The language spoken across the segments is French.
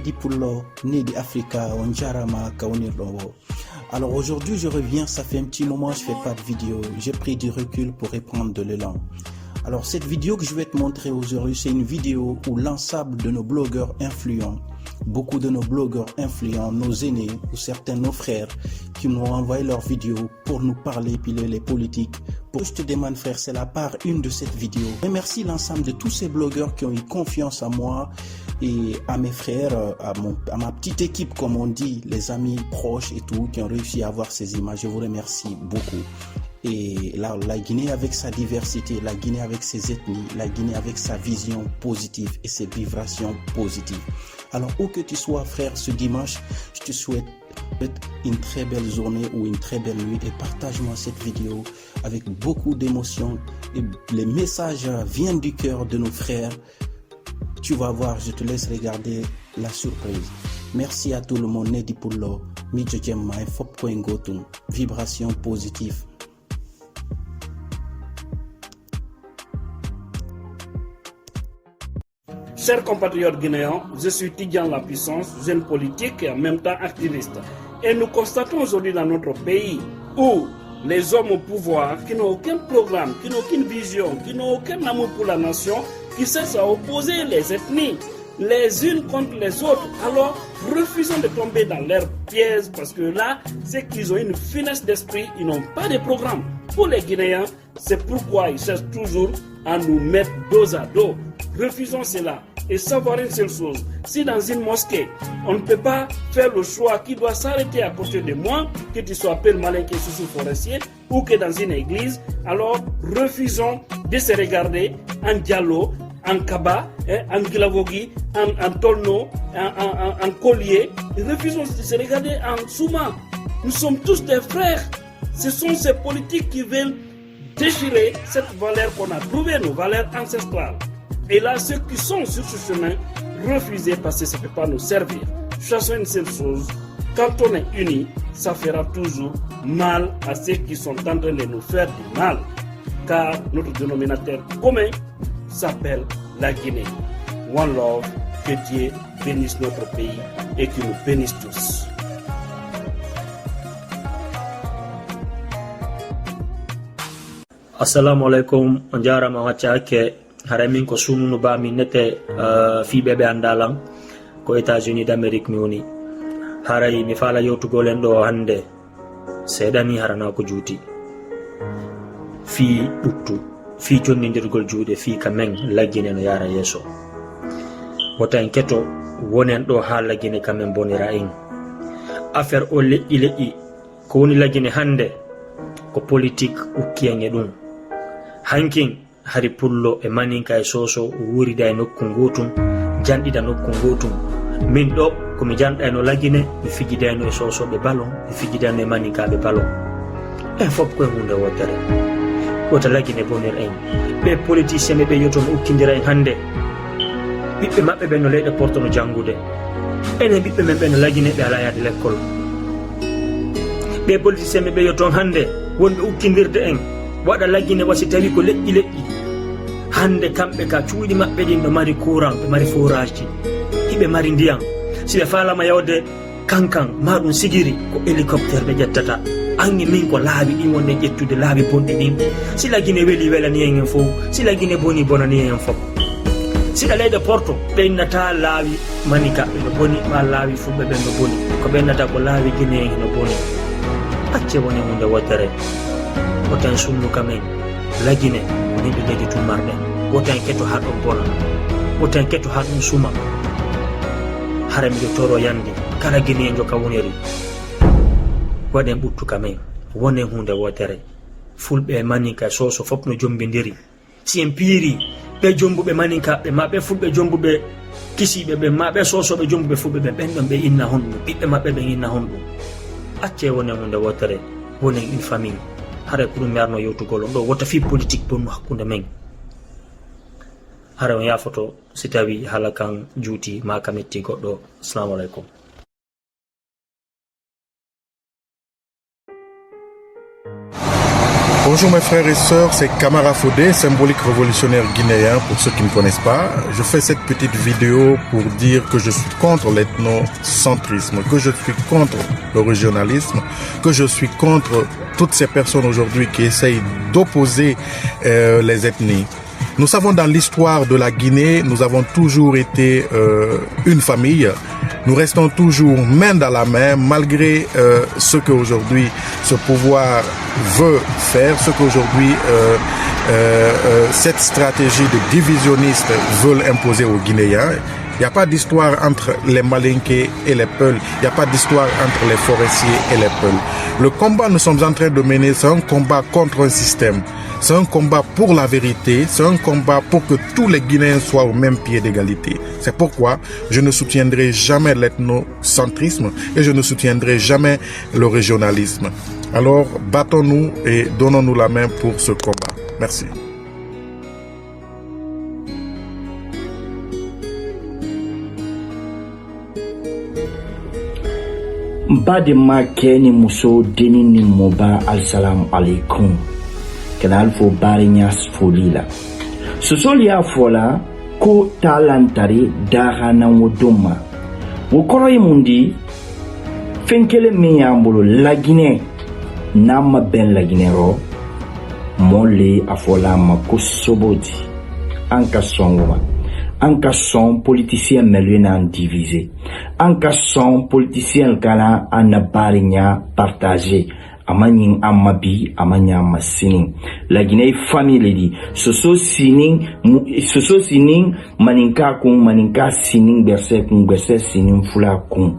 Nedi Pullo, Nedi Africa, Onjarama, Kaonirlowo. Alors aujourd'hui, je reviens, ça fait un petit moment, je fais pas de vidéo. J'ai pris du recul pour reprendre de l'élan. Alors cette vidéo que je vais te montrer aujourd'hui, c'est une vidéo où l'ensemble de nos blogueurs influents, beaucoup de nos blogueurs influents, nos aînés ou certains de nos frères qui m'ont envoyé leurs vidéos pour nous parler, piler les politiques. Pour je te demande frère, c'est la part 1 de cette vidéo. Je remercie l'ensemble de tous ces blogueurs qui ont eu confiance en moi et à mes frères, à ma petite équipe comme on dit, les amis proches et tout, qui ont réussi à avoir ces images. Je vous remercie beaucoup. Et la Guinée avec sa diversité, la Guinée avec ses ethnies, la Guinée avec sa vision positive et ses vibrations positives. Alors où que tu sois frère ce dimanche, je te souhaite une très belle journée ou une très belle nuit et partage-moi cette vidéo avec beaucoup d'émotion. Et les messages viennent du cœur de nos frères. Tu vas voir, je te laisse regarder la surprise. Merci à tout le monde. Nedi Pullo, Midjo Djemma et Fop Koengotum. Vibration positive. Chers compatriotes guinéens, je suis Tidjan La Puissance, jeune politique et en même temps activiste. Et nous constatons aujourd'hui dans notre pays où les hommes au pouvoir, qui n'ont aucun programme, qui n'ont aucune vision, qui n'ont aucun amour pour la nation, qui cherchent à opposer les ethnies les unes contre les autres, alors refusons de tomber dans leur piège parce que là, c'est qu'ils ont une finesse d'esprit, ils n'ont pas de programme. Pour les Guinéens, c'est pourquoi ils cherchent toujours à nous mettre dos à dos. Refusons cela et savoir une seule chose. Si dans une mosquée, on ne peut pas faire le choix qui doit s'arrêter à côté de moi, que tu sois appelé Malinké Soussou Forestier, ou que dans une église, alors refusons de se regarder en Diallo, en Kaba, en Gilavogi, en Tolno, en Collier. Refusons de se regarder en Souma. Nous sommes tous des frères. Ce sont ces politiques qui veulent déchirer cette valeur qu'on a trouvée, nos valeurs ancestrales. Et là, ceux qui sont sur ce chemin, refusez parce que ça ne peut pas nous servir. Chassons une seule chose, quand on est unis, ça fera toujours mal à ceux qui sont en train de nous faire du mal. Car notre dénominateur commun s'appelle la Guinée. One love, que Dieu bénisse notre pays et qu'il nous bénisse tous. Assalamu alaikum, on jarama waccake haramin ko sununu ba min nete fiɓeɓe andalam ko États-Unis d'Amérique mi woni haray mi fala yewtugolen ɗo hande seeɗani harana ko juuti fi ɓuttu fi jonnidirgol juuɗe fi ka men laggine no yara yeeso wota en keto wonen ɗo ha laggine kamen bonira en affaire o leƴƴi ko woni laggine hande ko politique ukkiyen e ɗum hankin hari pullo e maninka e soso wurida e nokku gotum janɗiɗa nokku gotum min ɗo komi janɗayno laggine mi fijidayno e sosoɓe ballon mi fijidayno e maninkaɓe ballon en fof koye hunde wotere wota laggine bonir en ɓe politicien ɓe yoto no ukkidira en hande ɓiɓɓe maɓɓe ɓe no leyɗe portono janggude enen ɓiɓɓe men ɓe no laggine ɓe ala yade l'école ɓe politicien ɓe yoton hande wonɓe ukkidirde en waɗa laggine wasi tawi ko leƴƴi hande kamɓe ka cuuɗi maɓɓe ɗin ɓe mari courant ɓe mari forage ji hiɓe mari ndiyam si ɓe falama yawde kankan ma ɗum sigiri ko hélicoptére ɓe ƴettata angi min ko laabi ɗin wonde ƴettude laabi bonɗi ɗin si laggine weeli welani en fof si laggine boni bonani en fof siɗa leyɗe porto ɓennata laawi manikaɓe no boni ma laawi fulɓe ɓen no boni ko ɓennata ko laawi guine en no boni acce woni hunde wotere woten sunnu kamen laggine ko yimɓe leydi tummarɗen woten keto ha ɗon bona woten keto ha ɗum suma hara miɗo toro yandi kala guinejo ka woniri waɗen ɓuttu kamen wonen hunde wotere fulɓe maninka soso fof no jombidiri si en piiri ɓe jombuɓe maninkaɓe ma ɓe fulɓe jombuɓe kisiɓe ɓe ma ɓe sosoɓe jombuɓe fulɓe ɓe ɓen ɗon ɓe inna honɗum ɓiɓɓe maɓɓe ɓe inna honɗum acce wonen hunde wotere wonen une famille hara ko ɗum mi arno yewtugol on ɗo wota fi politique bonno hakkude men hara on yafoto si tawi haala kan juuti ma ka metti goɗɗo. Assalamu aleykum. Bonjour mes frères et sœurs, c'est Kamara Fodé, symbolique révolutionnaire guinéen pour ceux qui ne connaissent pas. Je fais cette petite vidéo pour dire que je suis contre l'ethnocentrisme, que je suis contre le régionalisme, que je suis contre toutes ces personnes aujourd'hui qui essayent d'opposer les ethnies. Nous savons dans l'histoire de la Guinée, nous avons toujours été une famille. Nous restons toujours main dans la main malgré ce qu'aujourd'hui ce pouvoir veut faire, ce qu'aujourd'hui cette stratégie de divisionnistes veulent imposer aux Guinéens. Il n'y a pas d'histoire entre les Malinké et les Peuls. Il n'y a pas d'histoire entre les forestiers et les Peuls. Le combat que nous sommes en train de mener, c'est un combat contre un système. C'est un combat pour la vérité. C'est un combat pour que tous les Guinéens soient au même pied d'égalité. C'est pourquoi je ne soutiendrai jamais l'ethnocentrisme et je ne soutiendrai jamais le régionalisme. Alors, battons-nous et donnons-nous la main pour ce combat. Merci. Badema keni muso deni ni moba al-salam alaikum. Kanal fo barinyas folila. Sosolia fola ko talantari dahana wodoma. Wokoro mundi fenkele miyambolo lagine nama ben laginero mole afola makosobodi anka songoma. En cas son politicien meluena divisé. En cas son politicien gala anabarinya partagé. Amanyin amabi amanya masinin. La Guinée famille dit soso sining maninka sining berse sining fula kun.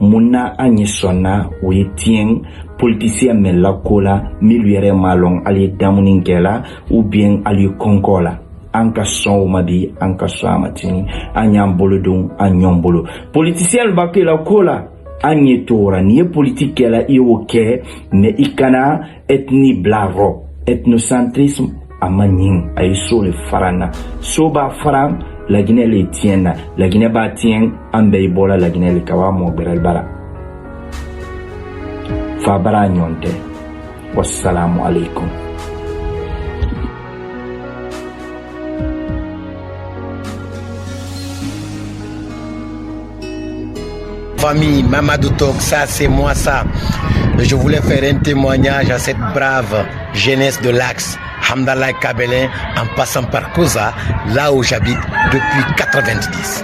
Muna anyesona oyetien politicien melakola miluere malong ali damuningela ou bien ali konkola. Anka son mabi anka samatini anyam bolodon anyom bolo politicien bakwe la kola anye tora ni politique la iwoke ne ikana ethnie blaro ethnocentrisme amanin aiso le farana soba faram la Guinée le tienne la Guinée ba tien ambe bola la Guinée le kawamo beral bara fabara nyonte wassalamu alaikum. Famille Mamadou Tok, ça c'est moi ça. Je voulais faire un témoignage à cette brave jeunesse de l'Axe, Hamdallah Kabelin, en passant par Koza, là où j'habite depuis 90.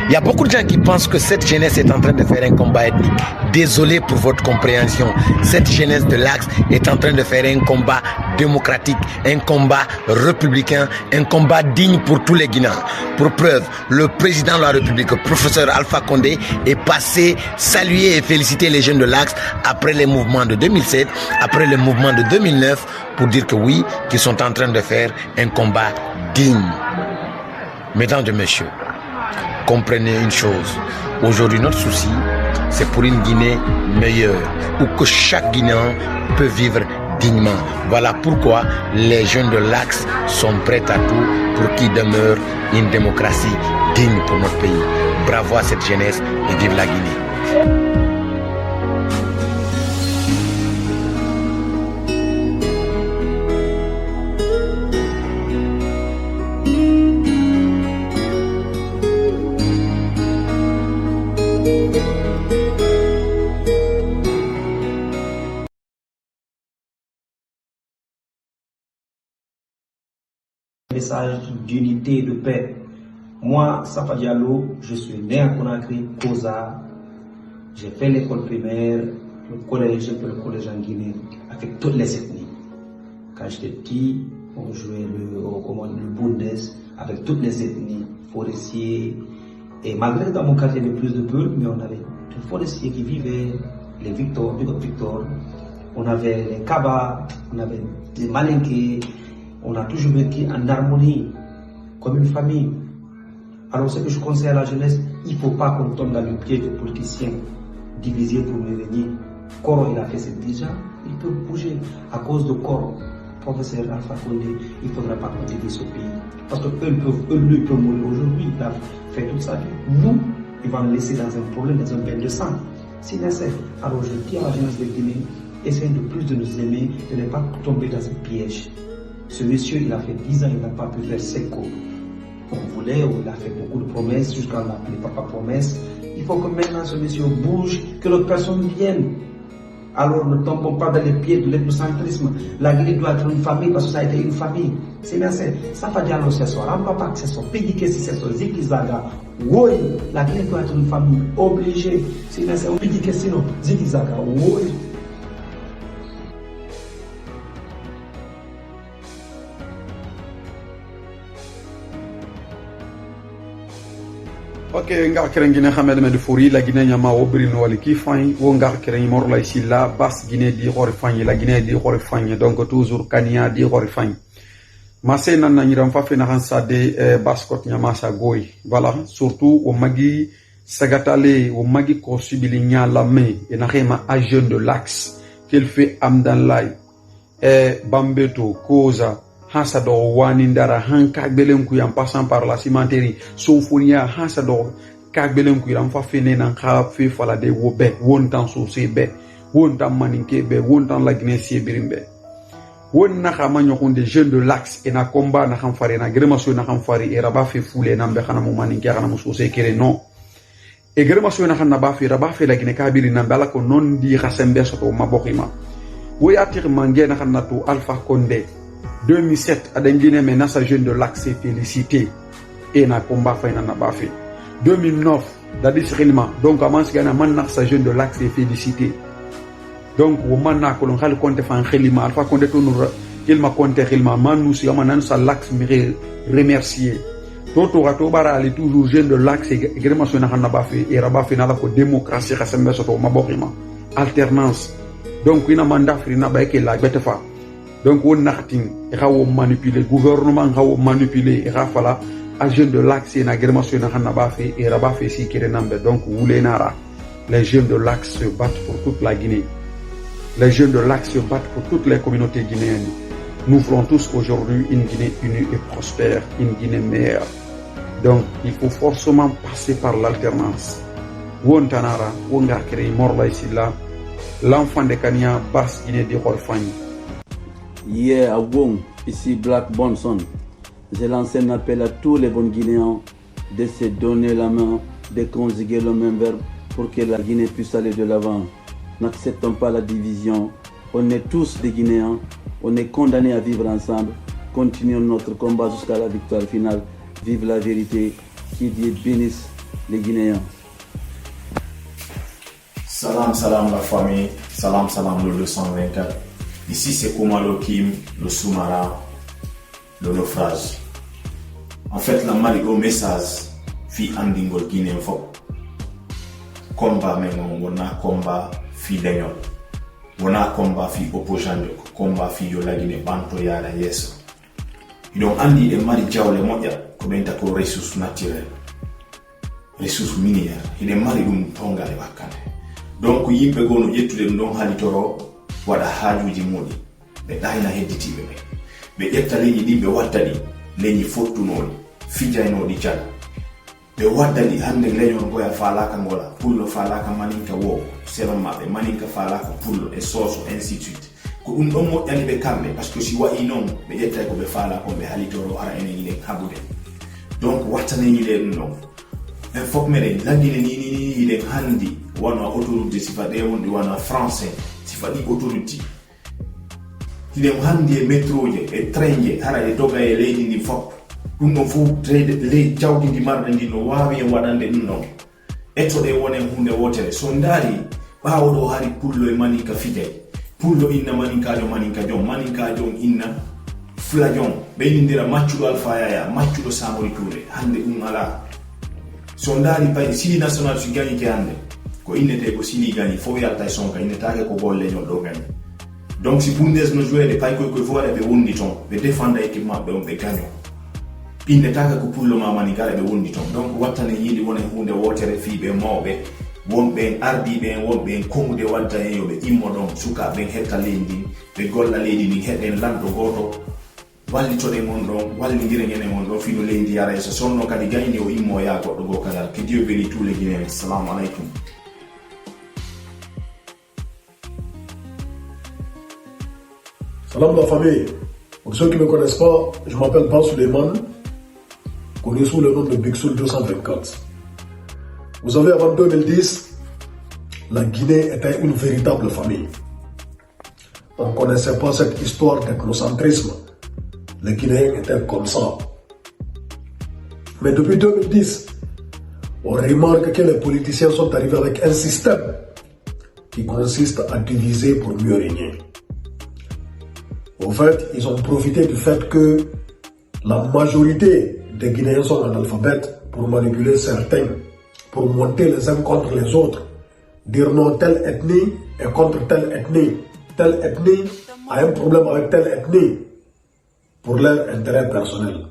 Il y a beaucoup de gens qui pensent que cette jeunesse est en train de faire un combat ethnique. Désolé pour votre compréhension. Cette jeunesse de l'Axe est en train de faire un combat démocratique, un combat républicain, un combat digne pour tous les Guinéens. Pour preuve, le président de la République, le professeur Alpha Condé, est passé saluer et féliciter les jeunes de l'Axe après les mouvements de 2007, après les mouvements de 2009, pour dire que oui, qu'ils sont en train de faire un combat digne. Mesdames et messieurs, comprenez une chose, aujourd'hui notre souci, c'est pour une Guinée meilleure, où que chaque Guinéen peut vivre dignement. Voilà pourquoi les jeunes de l'Axe sont prêts à tout pour qu'il demeure une démocratie digne pour notre pays. Bravo à cette jeunesse et vive la Guinée. Message d'unité, de paix. Moi, Safa Diallo, je suis né à Conakry, Koza. J'ai fait l'école primaire, le collège en Guinée, avec toutes les ethnies. Quand j'étais petit, on jouait le Bundes avec toutes les ethnies, forestiers. Et malgré que dans mon quartier il y avait plus de Peuls, mais on avait des forestiers qui vivaient, les Victor, on avait les Kaba, on avait des Malinké. On a toujours vécu en harmonie, comme une famille. Alors ce que je conseille à la jeunesse, il ne faut pas qu'on tombe dans le piège des politiciens divisés pour me venir. Koro, il a fait ça déjà, il peut bouger. À cause de Koro, professeur Alpha Condé, il ne faudra pas continuer ce pays. Parce qu'eux peuvent mourir aujourd'hui, il a fait toute sa vie. Nous, il va nous laisser dans un problème, dans un bain de sang. C'est nécessaire. Alors je dis à la jeunesse de Guinée, essayent de plus de nous aimer, de ne pas tomber dans un piège. Ce monsieur, il a fait 10 ans, il n'a pas pu faire 5 ans. On voulait, il a fait beaucoup de promesses, jusqu'à on appelé papa promesse. Il faut que maintenant ce monsieur bouge, que l'autre personne vienne. Alors ne tombons pas dans les pieds de l'ethnocentrisme. La Guinée doit être une famille parce que ça a été une famille. C'est bien ça va dire c'est ça. Papa c'est ça. Pédiqué si c'est ça. Zikizaga. Oui, la Guinée doit être une famille obligée. C'est bien ça. Pédiqué sinon. Zikizaga. Oui. Ok, ngar keren Guinée Hamed Medfouri, la Guinée Nyama Obrin Waliki Fanyi, ou ngar keren Morla ici là, Basse Guinée di Horifany, la Guinée di Horifany, donc toujours Kania di Horifany. Massé nan niram fa fena hansa de Baskot Nyama sa goy. Voilà, surtout au Magi Sagatale, au Magi Kosibili Nyalame, et Narema à jeune de l'Axe, qu'il fait Amdanlai, Bambeto, Koza, Hasado wanindara han kagbelenku en passant par la cimenterie sofonia hasado kagbelenku en fa fene nan kha fe fala de wobe wontan so sebe wontan maninke be wontan la Guinée birimbe won na khama nyokon des jeunes de l'Axe et na combat na kham fare na gremaso na kham fare e raba fe foule na be khana mo maninke khana mo so se kere non e gremaso na khana ba fe raba fe la Guinée kabiri na bala ko non di khasembe so to mabokima wo yatir mangé na khana to Alpha Condé 2007, à Guinée, mais nasa jeune de l'Axe félicité et na combat fait na bafi. 2009, d'adis réellement, donc comment se gagner man nasa jeune de l'Axe félicité. Donc au man ko l'on compte fan relima, alpha compte tout nous il m'a compté réellement man nous si on nan sa l'Axe me remercier. Toto rato bara ali toujours jeune de l'Axe et vraiment so na na bafi et rabafi na la ko démocratie rasembe so to mabokima. Alternance. Donc ina mandat frina ba ke la betefa. Donc on nartin rawo manipuler gouvernement rawo manipuler rafala agent de l'Axe na grémation na hanaba fait et rabat fait si kerenambe. Donc Woulenara, les jeunes de l'Axe se battent pour toute la Guinée. Les jeunes de l'Axe se battent pour toutes les communautés guinéennes. Nous voulons tous aujourd'hui une Guinée unie et prospère, une Guinée meilleure. Donc il faut forcément passer par l'alternance. Wontanara, Wonga Kere Morla ici là, l'enfant de Kania, Basse Guinée de Horfany. Yeah, Wong, ici Black Bonson. Je lance un appel à tous les bons Guinéens de se donner la main, de conjuguer le même verbe pour que la Guinée puisse aller de l'avant. N'acceptons pas la division. On est tous des Guinéens. On est condamnés à vivre ensemble. Continuons notre combat jusqu'à la victoire finale. Vive la vérité. Qui Dieu bénisse les Guinéens. Salam, salam la famille. Salam, salam le 224. Ici c'est Komalo Kim, le sous-marin, le naufrage. En fait, la marigo message, fi andingol Guinée fop. Combat mengon, wona combat fi denyol. Wona combat fi opposant, combat fi yo la Guinée banto yara yeso. Donc andi e mari jawle moja, ko benta ko ressources naturelles. Ressources minières. Il est mari dum tonga le bakane. Donc yimbe gono yettude ndon halitoro wada haajuji mudi be dayna hedditibe be ƴetta leñi ɗi ɓe waddani leñi fottunoɗi fijaynoɗi cala ɓe waddani hande leñol goya falaka ngola pullo falaka maninka wo seron maɓɓe maninka falaka pullo e soso ainsi de suite ko ɗum ɗon moƴƴani ɓe kamɓe par ce que si wayi noon ɓe ƴettay ko ɓe faala kon ɓe halitoro ara enen iɗen haɓude donc wattaneñi ɗe ɗum ɗon en fof meɗen lagine ni hiɗen handi wona autoroute sifa ɗe wonɗi wona français sifa ɗi autoroute hiɗen handi e métro je e train je hara e doga e leydi ndi fof ɗum ɗon fof ley jawdi ndi marɗe ndi no wawi en waɗande ɗum ɗon ettoɗe wonen hunde wotere so ndaari ɓawo ɗo hari pullo e maninka fijay pullo inna maninkajo maninkajo inna fulajon ɓeynidira maccuɗo Alpha Yaya maccuɗo Samori Touré hande ɗum ala so ndaari pay sili national so gagni ke hande ko innete ko sili gagni fo yalta e sonka innetake ko gol leñol ɗo gagni donc si bundes no jouede pay koye fo waɗa ɓe wondi toon ɓe défenda équipe maɓɓe on ɓe gagno innetake ko pullo mamani kala ɓe wondi toon donc wattane yiiɗi wona hunde wotere fiiɓe mawɓe wonɓe ardiɓe en wonɓe en kongude wadda en yoɓe immo ɗon sukaɓe hetta leydi ndin ɓe golla leydi ndin heɗen lanɗo goto wallitoɗen on ɗon wallidiren enen on ɗon fino leydi yara so sonno kadi gayni o immo ya goɗɗo go kadal que Dieu bénit tous les Guinéens. Assalamu alaikum. Salam la famille. Pour ceux qui ne me connaissent pas, je m'appelle Ban Suleiman, connu sous le nom de Big Soul 224. Vous savez, avant 2010, la Guinée était une véritable famille. On ne connaissait pas cette histoire d'ethnocentrisme. Les Guinéens étaient comme ça. Mais depuis 2010, on remarque que les politiciens sont arrivés avec un système qui consiste à diviser pour mieux régner. En fait, ils ont profité du fait que la majorité des Guinéens sont analphabètes pour manipuler certains, pour monter les uns contre les autres, dire non, telle ethnie est contre telle ethnie a un problème avec telle ethnie pour leur intérêt personnel.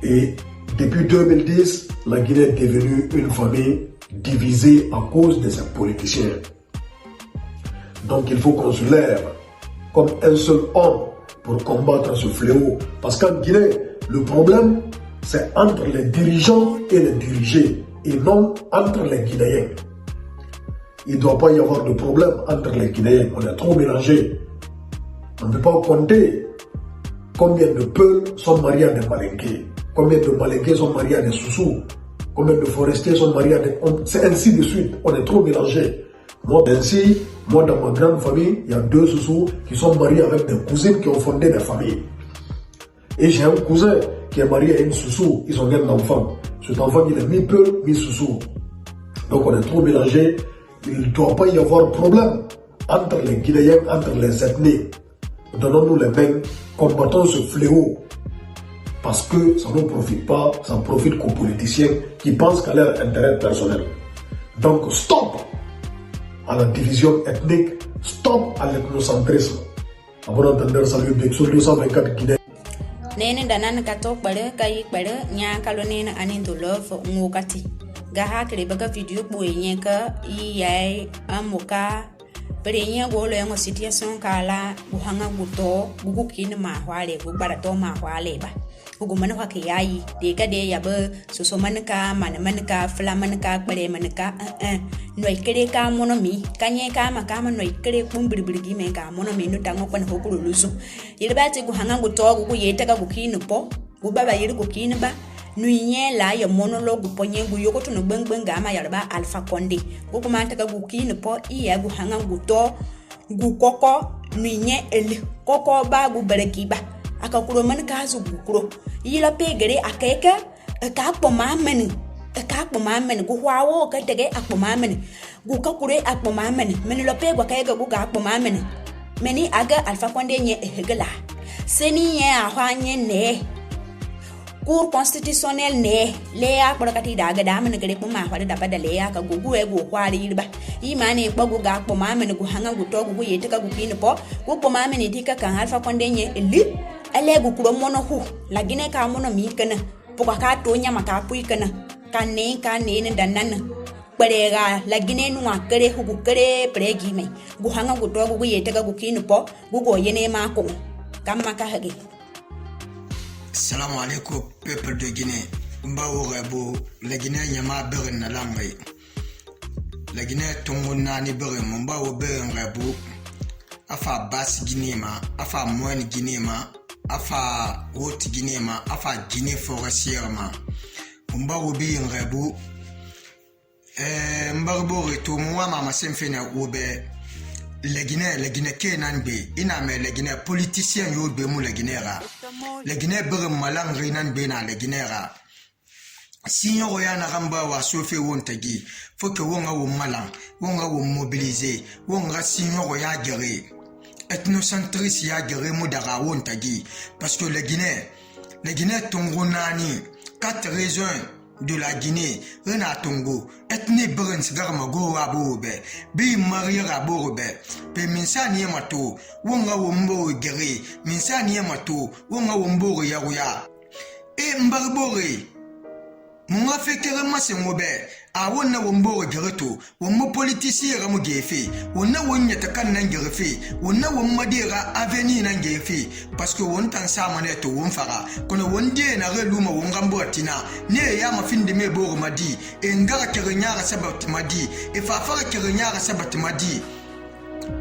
Et depuis 2010, la Guinée est devenue une famille divisée à cause de ces politiciens. Donc il faut qu'on se lève comme un seul homme pour combattre ce fléau. Parce qu'en Guinée, le problème, c'est entre les dirigeants et les dirigés, et non entre les Guinéens. Il ne doit pas y avoir de problème entre les Guinéens, on est trop mélangés. On ne peut pas compter combien de Peuls sont mariés à des Malinqués, combien de Malinqués sont mariés à des Soussous, combien de forestiers sont mariés à des... C'est ainsi de suite, on est trop mélangés. Moi, dans ma grande famille, il y a 2 Soussous qui sont mariés avec des cousines qui ont fondé des familles. Et j'ai un cousin qui est marié à une Soussou, ils ont un enfant. Cet enfant, il est mi-Peul, mi-Soussou. Donc on est trop mélangés. Il ne doit pas y avoir de problème entre les Guinéens, entre les ethnies. Donnons-nous les mains, combattons ce fléau. Parce que ça ne profite pas, ça ne profite qu'aux politiciens qui pensent qu'à leur intérêt personnel. Donc stop à la division ethnique, stop à l'ethnocentrisme. À bon entendeur, salut Big Soul 224 Guinée. Nene danan katok bale kayi bale nya kalonene anin to love ngokati. Gaha kele baga video boye ka iyai amoka prenya golo yango situation kala buhanga guto bugukin ma hwale bubara to ma hwale ba bugu man hwa ke yayi de ka de yabe soso manka manka fla manka bare manka noi kere ka monomi kanye ka makama noi kere bumbiribirigi me ka monomi no tango kwa hokuru luzu yiribati guhanga guto gugu yetaka gukinu po gubaba yiri gukinu ba nuinye la ya monologue ponye gu yokoto no bengbeng ama yarba Alpha Condé gu kuma taka gu kinu po iya gu hanga gu to gu koko nuinye el koko ba gu bereki ba aka kuro man ka zu gu kuro yila pegere akeka ka po mameni gu hwawo ka tege akpo mameni gu ka kure akpo mameni meni lo pegwa ka gu ga akpo mameni meni aga Alpha Condé nye ehegela seni ye ahwanye ne Cour constitutionnel ne lea kati daga dama ngere puma hwade dabada lea ka gugu ego kwari yirba imane gbagu ga kpo mamene gu hanga gu to gu yete ka gu kine po gu po mamene tika kan Alpha Condé nye eli ale gu kuro mono hu la Guinée ka mono mi kana po ka to nya maka pui kana ka ne danana berega la Guinée nu akere hu gu kere pregi me gu hanga gu to gu yete ka gu kine po gu go yene ma ko kamma ka hage. Salam alaikum peuple de Guinée. Mbawo rebo la Guinée nyama berin na langay. La Guinée tongo nani berin mbawo berin rebo. Afa basse Guinée ma, afa moyenne Guinée ma, afa haute Guinée ma, afa Guinée forestière ma. Mbawo berin rebo. Mbawo reto moi mama semfena obe. Les Guinéens kenan be ina me les Guinéens politiciens yo be mu les Guinéens les Guinéens bere malang rinan be na les Guinéens si yo ya na gamba wa sofe wontagi faut que wonga wo malang wonga wo mobiliser wonga si yo ya géré ethnocentrisme ya géré mu daga wontagi parce que les Guinéens tongo nani 4 raisons de la Guinée, Rena Tongo, ethnie Brens Garmago Abobe, Bi Maria Abobe, Pe Minsani Yamato, Wonga Wombo Gere, Minsani Yamato, Wonga Wombo Yaruya, et Mbarbore. Mon affecteur Massengobe, a Wona Wombo Gereto, Womo politicien Ramugefe, Wona Wonyatakan Nangerefe, Wona Womadera Avenue Nangefe, parce que won tan samaneto wonfara, kono wonde na reluma wongambo atina, ne ya mafin de mebo madi, e ngara kerenyara sabat madi, e fafara kerenyara sabat madi.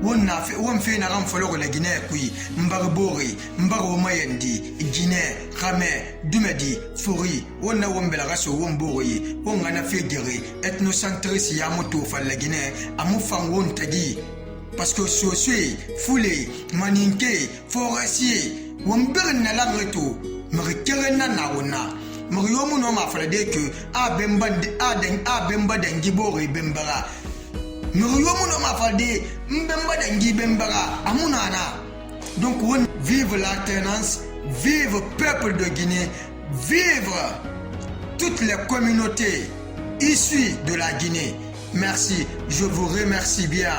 won fe na ram folo la Guinée kui mbar bori mbar o mayendi Guinée Ramé Dumedi Fori wonna won bela raso won bori won ngana fe gere ethnocentrisme ya moto fa la Guinée amu fan won tagi parce que Sosui Foulé Maninke Forestier won bern na la reto mrikere na wona mriyomu no ma fa de que a bemba dengi bori bembara mriyomu no ma fa de mbemba dengi bembara amunana. Donc vive l'alternance, vive le peuple de Guinée, vive toutes les communautés issues de la Guinée. Merci, je vous remercie bien.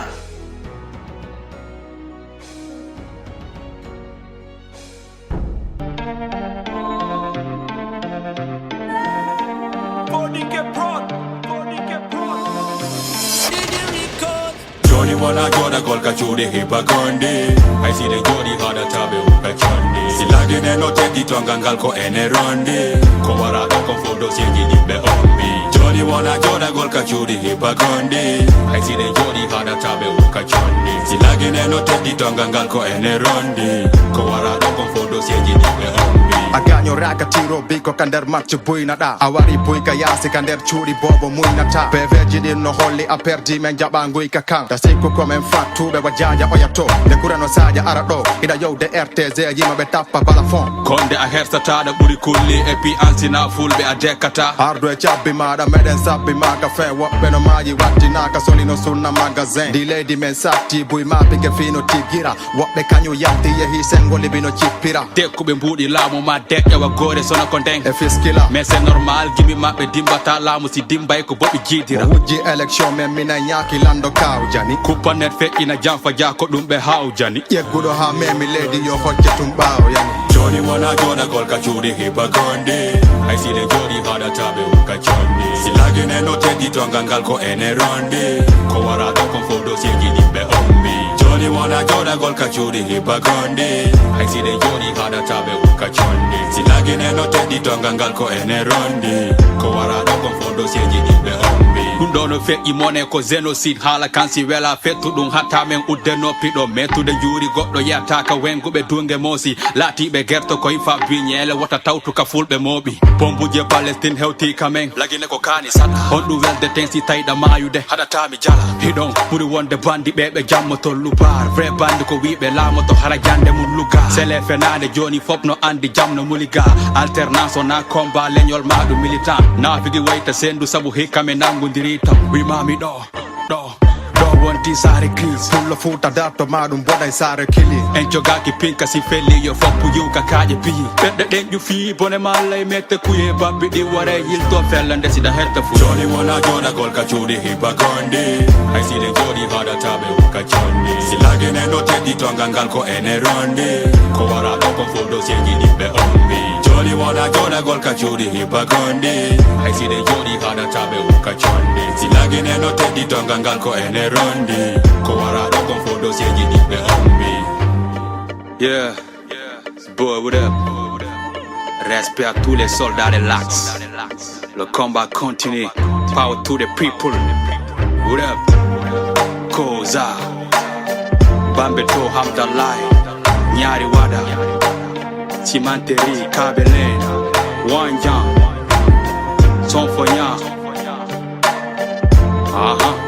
Johnny wanna joda golka chudi hipa kondi I see the Jody hada tabe uka chondi Silagine no tedi twangangal ko ene rondi Ko wara do konfodo siegi nibe ombi Johnny wanna joda golka chudi hipa kondi I see the Jody hada tabe uka chondi Silagine no tedi twangangal ko ene rondi Ko wara do konfodo siegi nibe ombi Aganyo raga tiro biko kander match boy nada Awari boy kaya se kander churi bobo muy nata Peve jidi no holly a perdi men jabango ikakang Da seko come infatu be wajanja oyato De kurano saja arado Ida yo de RTZ yima be tappa balafon Konde a hersa tada buri kulli Epi ansi na full be a dekata Ardo e chabi mada meden sabi maka fe Wapbe no maji wati naka soli no sunna magazine Delay di mensati boy mapi ke fino tigira Wapbe kanyo yati ye hi sengo libino chipira Deku be mbudi lamo ma dek ewa gore sona konteng E fiskila Mais c'est normal gimi mape dimbata lamu si dimba eko bobi jidira Uji election men mina nyaki lando kao jani Kupa net fe ina jamfa jako dumbe hao jani Ye gudo ha memi lady yo hoche tumbao yani Johnny wana joda golka chudi hipa kondi I see the Jody hada tabe uka chondi Silagine no tedi twangangal ko ene rondi Ko wara do konfodo siegi nibe ombi Johnny wana joda golka chudi hipa kondi I see the Jody hada tabe uka chondi Silagine no tedi twangangal ko ene rondi Ko wara do konfodo siegi nibe ombi Undono fe imone ko genocide hala kansi wela fetu dun hata men udeno pido metu de yuri goddo yataka wengu be dunge mosi lati be gerto ko ifa binyele wata tawtu ka fulbe mobi bombuje Palestine hewti kamen lagine ko kani sada hondu welde tensi tayda mayude hada tami jala hidon muri wonde bandi bebe jammo to lubar vrai bandi ko wibe lamo to hara jande mun luga sele fenade joni fopno andi jamno muliga alternance na combat lenyol madu militant na figi wayta sendu sabu hikame nangundiri we mami do wanti sare klis Full of food adapto madum boda sare kili Encho gaki pinka si feli yo fopu yuka kaje pi Bende den you fi bone male mette kuye babi di ware yil to felande si da herta fu Johnny wana joda golka chudi hipa kondi I see the Jody hada tabe uka chondi Silagine no tedi twangangal ko ene rondi Ko wara do konfodo siegi nibe ombi Johnny wana joda golka chudi hipa kondi I see the Jody hada tabe uka chondi Silagine no tedi twangangal ko ene rondi Ko wara do konfodo siegi nibe ombi Yeah, boy, what up? Respect à tous les soldats de l'Axe. Le combat continue. Power to the people. What up? Koza Bambeto Hamdallah Nyari Wada Chimanteri Kabelen Wanjan Sonfonya Aha